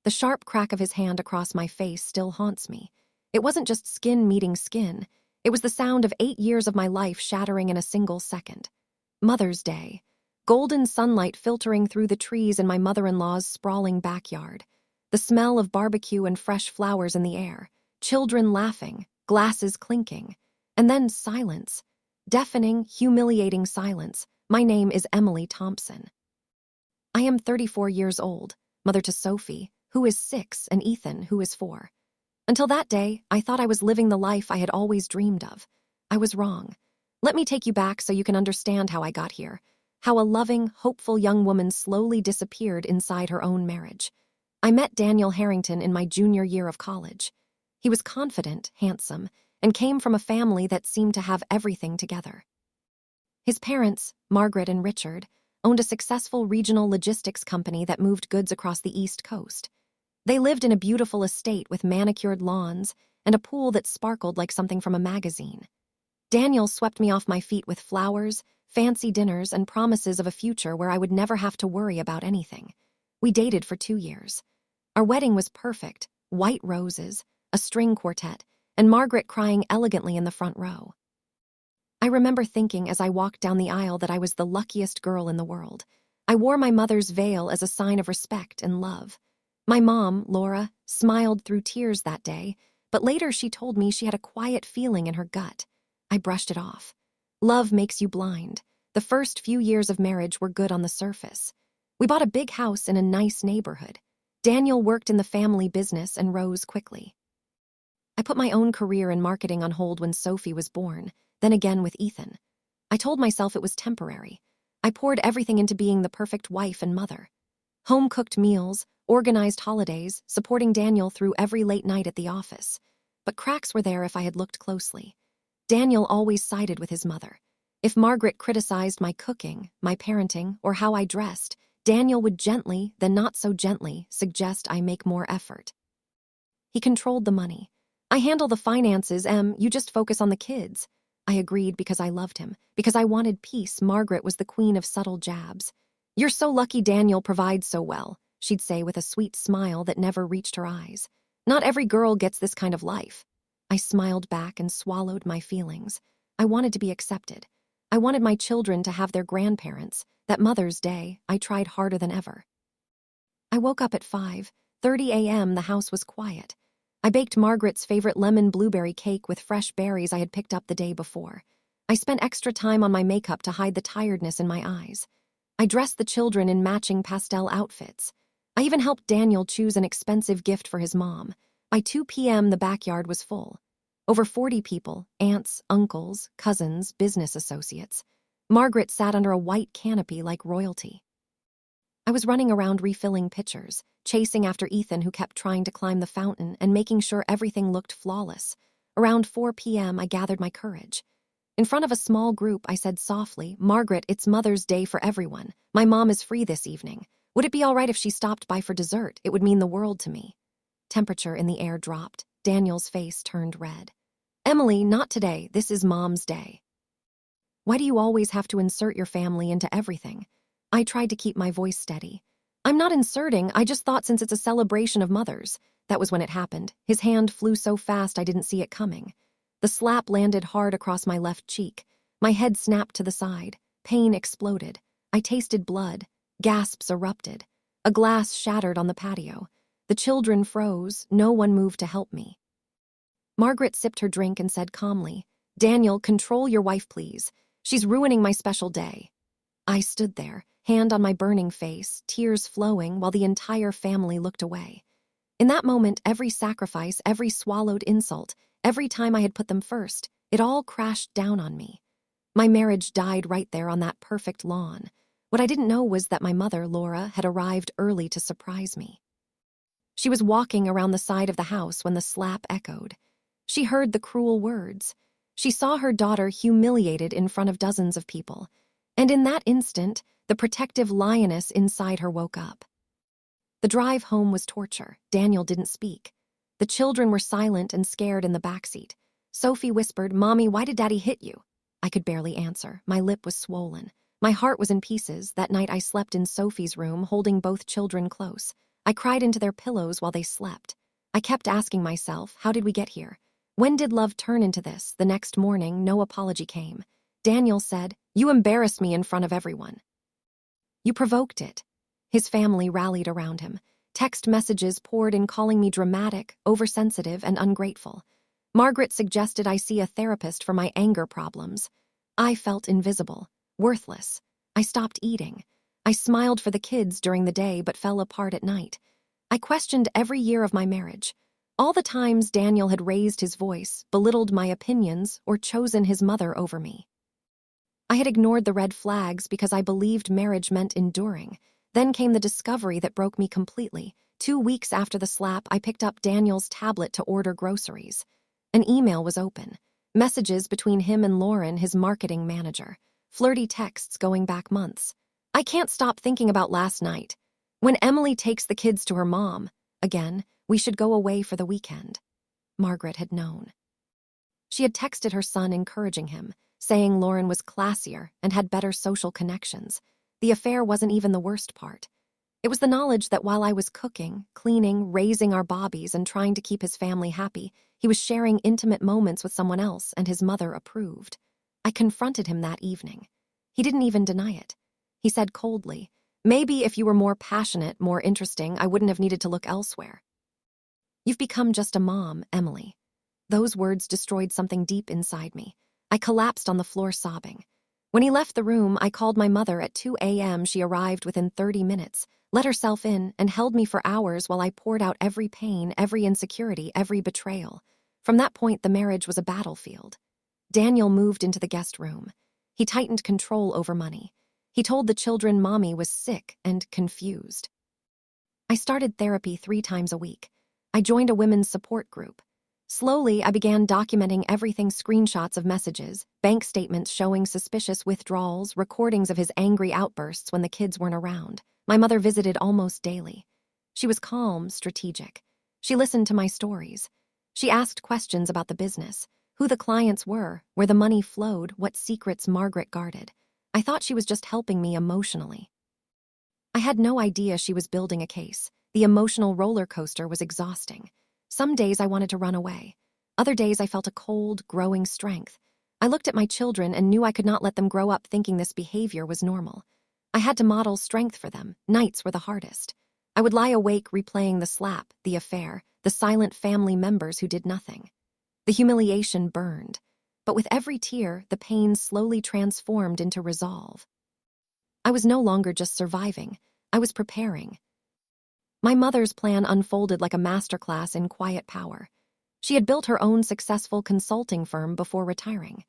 The sharp crack of his hand across my face still haunts me. It wasn't just skin meeting skin. It was the sound of 8 years of my life shattering in a single second. Mother's Day. Golden sunlight filtering through the trees in my mother-in-law's sprawling backyard. The smell of barbecue and fresh flowers in the air. Children laughing, glasses clinking. And then silence. Deafening, humiliating silence. My name is Emily Thompson. I am 34 years old, mother to Sophie, who is 6, and Ethan, who is 4. Until that day, I thought I was living the life I had always dreamed of. I was wrong. Let me take you back so you can understand how I got here. How a loving, hopeful young woman slowly disappeared inside her own marriage. I met Daniel Harrington in my junior year of college. He was confident, handsome, and came from a family that seemed to have everything together. His parents, Margaret and Richard, owned a successful regional logistics company that moved goods across the East Coast. They lived in a beautiful estate with manicured lawns and a pool that sparkled like something from a magazine. Daniel swept me off my feet with flowers, fancy dinners, and promises of a future where I would never have to worry about anything. We dated for 2 years. Our wedding was perfect, white roses, a string quartet, and Margaret crying elegantly in the front row. I remember thinking as I walked down the aisle that I was the luckiest girl in the world. I wore my mother's veil as a sign of respect and love. My mom, Laura, smiled through tears that day, but later she told me she had a quiet feeling in her gut. I brushed it off. Love makes you blind. The first few years of marriage were good on the surface. We bought a big house in a nice neighborhood. Daniel worked in the family business and rose quickly. I put my own career in marketing on hold when Sophie was born, then again with Ethan. I told myself it was temporary. I poured everything into being the perfect wife and mother. Home-cooked meals, organized holidays, supporting Daniel through every late night at the office. But cracks were there if I had looked closely. Daniel always sided with his mother. If Margaret criticized my cooking, my parenting, or how I dressed, Daniel would gently, then not so gently, suggest I make more effort. He controlled the money. I handle the finances, you just focus on the kids. I agreed because I loved him. Because I wanted peace, Margaret was the queen of subtle jabs. You're so lucky Daniel provides so well, she'd say with a sweet smile that never reached her eyes. Not every girl gets this kind of life. I smiled back and swallowed my feelings. I wanted to be accepted. I wanted my children to have their grandparents. That Mother's Day, I tried harder than ever. I woke up at 5:30 a.m. The house was quiet. I baked Margaret's favorite lemon blueberry cake with fresh berries I had picked up the day before. I spent extra time on my makeup to hide the tiredness in my eyes. I dressed the children in matching pastel outfits. I even helped Daniel choose an expensive gift for his mom. By 2 p.m., the backyard was full. Over 40 people, aunts, uncles, cousins, business associates. Margaret sat under a white canopy like royalty. I was running around refilling pitchers, chasing after Ethan who kept trying to climb the fountain and making sure everything looked flawless. Around 4 p.m., I gathered my courage. In front of a small group, I said softly, "Margaret, it's Mother's Day for everyone. My mom is free this evening. Would it be all right if she stopped by for dessert? It would mean the world to me." Temperature in the air dropped. Daniel's face turned red. "Emily, not today. This is Mom's Day." Why do you always have to insert your family into everything? I tried to keep my voice steady. I'm not inserting, I just thought since it's a celebration of mothers. That was when it happened. His hand flew so fast I didn't see it coming. The slap landed hard across my left cheek. My head snapped to the side. Pain exploded. I tasted blood. Gasps erupted. A glass shattered on the patio. The children froze. No one moved to help me. Margaret sipped her drink and said calmly, "Daniel, control your wife, please. She's ruining my special day." I stood there, hand on my burning face, tears flowing while the entire family looked away. In that moment, every sacrifice, every swallowed insult, every time I had put them first, it all crashed down on me. My marriage died right there on that perfect lawn. What I didn't know was that my mother, Laura, had arrived early to surprise me. She was walking around the side of the house when the slap echoed. She heard the cruel words. She saw her daughter humiliated in front of dozens of people. And in that instant, the protective lioness inside her woke up. The drive home was torture. Daniel didn't speak. The children were silent and scared in the backseat. Sophie whispered, "Mommy, why did Daddy hit you?" I could barely answer. My lip was swollen. My heart was in pieces. That night I slept in Sophie's room, holding both children close. I cried into their pillows while they slept. I kept asking myself, how did we get here? When did love turn into this? The next morning, no apology came. Daniel said, "You embarrassed me in front of everyone." "You provoked it." His family rallied around him. Text messages poured in calling me dramatic, oversensitive, and ungrateful. Margaret suggested I see a therapist for my anger problems. I felt invisible, worthless. I stopped eating. I smiled for the kids during the day but fell apart at night. I questioned every year of my marriage. All the times Daniel had raised his voice, belittled my opinions, or chosen his mother over me. I had ignored the red flags because I believed marriage meant enduring. Then came the discovery that broke me completely. 2 weeks after the slap, I picked up Daniel's tablet to order groceries. An email was open. Messages between him and Lauren, his marketing manager. Flirty texts going back months. I can't stop thinking about last night. When Emily takes the kids to her mom, again, we should go away for the weekend. Margaret had known. She had texted her son encouraging him, saying Lauren was classier and had better social connections. The affair wasn't even the worst part. It was the knowledge that while I was cooking, cleaning, raising our Bobbies, and trying to keep his family happy, he was sharing intimate moments with someone else, and his mother approved. I confronted him that evening. He didn't even deny it. He said coldly, "Maybe if you were more passionate, more interesting, I wouldn't have needed to look elsewhere." "You've become just a mom, Emily." Those words destroyed something deep inside me. I collapsed on the floor sobbing. When he left the room, I called my mother at 2 a.m. She arrived within 30 minutes, let herself in, and held me for hours while I poured out every pain, every insecurity, every betrayal. From that point, the marriage was a battlefield. Daniel moved into the guest room. He tightened control over money. He told the children Mommy was sick and confused. I started therapy 3 times a week. I joined a women's support group. Slowly, I began documenting everything: screenshots of messages, bank statements showing suspicious withdrawals, recordings of his angry outbursts when the kids weren't around. My mother visited almost daily. She was calm, strategic. She listened to my stories. She asked questions about the business, who the clients were, where the money flowed, what secrets Margaret guarded. I thought she was just helping me emotionally. I had no idea she was building a case. The emotional roller coaster was exhausting. Some days I wanted to run away. Other days I felt a cold, growing strength. I looked at my children and knew I could not let them grow up thinking this behavior was normal. I had to model strength for them. Nights were the hardest. I would lie awake replaying the slap, the affair, the silent family members who did nothing. The humiliation burned. But with every tear, the pain slowly transformed into resolve. I was no longer just surviving. I was preparing. My mother's plan unfolded like a masterclass in quiet power. She had built her own successful consulting firm before retiring.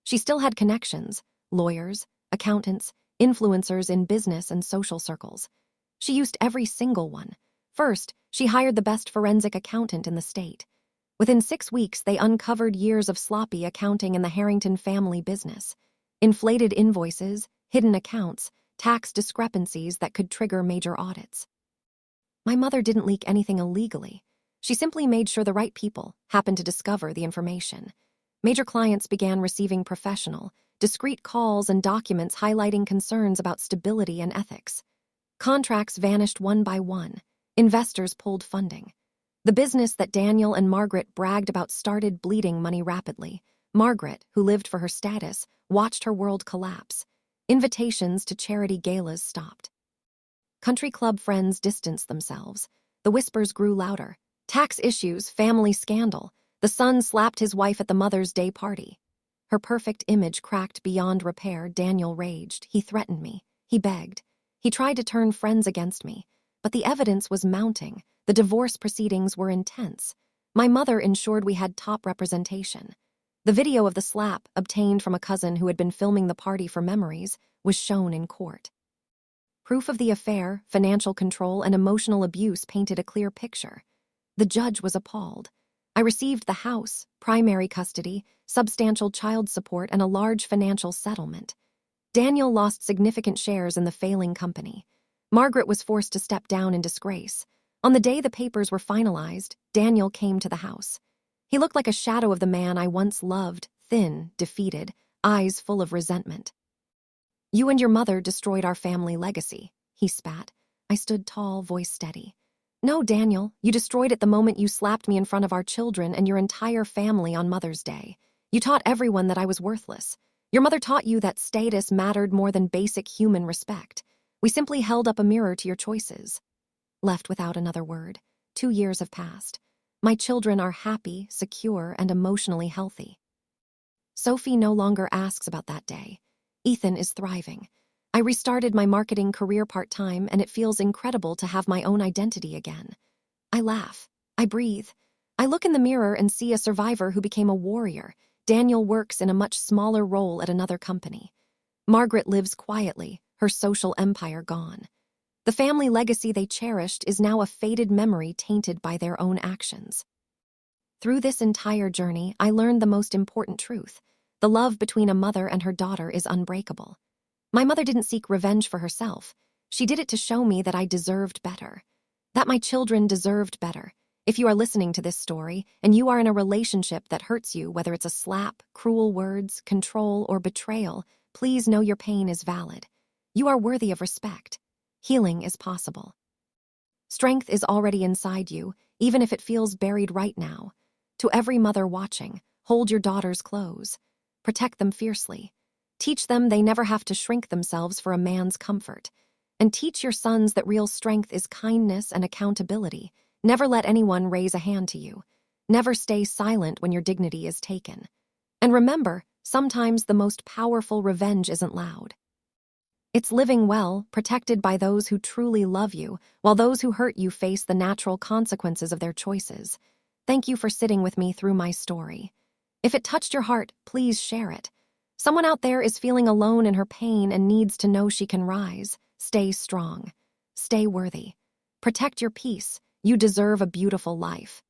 She still had connections: lawyers, accountants, influencers in business and social circles. She used every single one. First, she hired the best forensic accountant in the state. Within 6 weeks, they uncovered years of sloppy accounting in the Harrington family business. Inflated invoices, hidden accounts, tax discrepancies that could trigger major audits. My mother didn't leak anything illegally. She simply made sure the right people happened to discover the information. Major clients began receiving professional, discreet calls and documents highlighting concerns about stability and ethics. Contracts vanished one by one. Investors pulled funding. The business that Daniel and Margaret bragged about started bleeding money rapidly. Margaret, who lived for her status, watched her world collapse. Invitations to charity galas stopped. Country club friends distanced themselves. The whispers grew louder. Tax issues, family scandal. The son slapped his wife at the Mother's Day party. Her perfect image cracked beyond repair. Daniel raged. He threatened me. He begged. He tried to turn friends against me. But the evidence was mounting. The divorce proceedings were intense. My mother ensured we had top representation. The video of the slap, obtained from a cousin who had been filming the party for memories, was shown in court. Proof of the affair, financial control, and emotional abuse painted a clear picture. The judge was appalled. I received the house, primary custody, substantial child support, and a large financial settlement. Daniel lost significant shares in the failing company. Margaret was forced to step down in disgrace. On the day the papers were finalized, Daniel came to the house. He looked like a shadow of the man I once loved, thin, defeated, eyes full of resentment. "You and your mother destroyed our family legacy," he spat. I stood tall, voice steady. No, Daniel, you destroyed it the moment you slapped me in front of our children and your entire family on Mother's Day. You taught everyone that I was worthless. Your mother taught you that status mattered more than basic human respect. We simply held up a mirror to your choices. Left without another word, 2 years have passed. My children are happy, secure, and emotionally healthy. Sophie no longer asks about that day. Ethan is thriving. I restarted my marketing career part-time, and it feels incredible to have my own identity again. I laugh. I breathe. I look in the mirror and see a survivor who became a warrior. Daniel works in a much smaller role at another company. Margaret lives quietly, her social empire gone. The family legacy they cherished is now a faded memory tainted by their own actions. Through this entire journey, I learned the most important truth. The love between a mother and her daughter is unbreakable. My mother didn't seek revenge for herself. She did it to show me that I deserved better. That my children deserved better. If you are listening to this story, and you are in a relationship that hurts you, whether it's a slap, cruel words, control, or betrayal, please know your pain is valid. You are worthy of respect. Healing is possible. Strength is already inside you, even if it feels buried right now. To every mother watching, hold your daughters close. Protect them fiercely. Teach them they never have to shrink themselves for a man's comfort. And teach your sons that real strength is kindness and accountability. Never let anyone raise a hand to you. Never stay silent when your dignity is taken. And remember, sometimes the most powerful revenge isn't loud. It's living well, protected by those who truly love you, while those who hurt you face the natural consequences of their choices. Thank you for sitting with me through my story. If it touched your heart, please share it. Someone out there is feeling alone in her pain and needs to know she can rise. Stay strong. Stay worthy. Protect your peace. You deserve a beautiful life.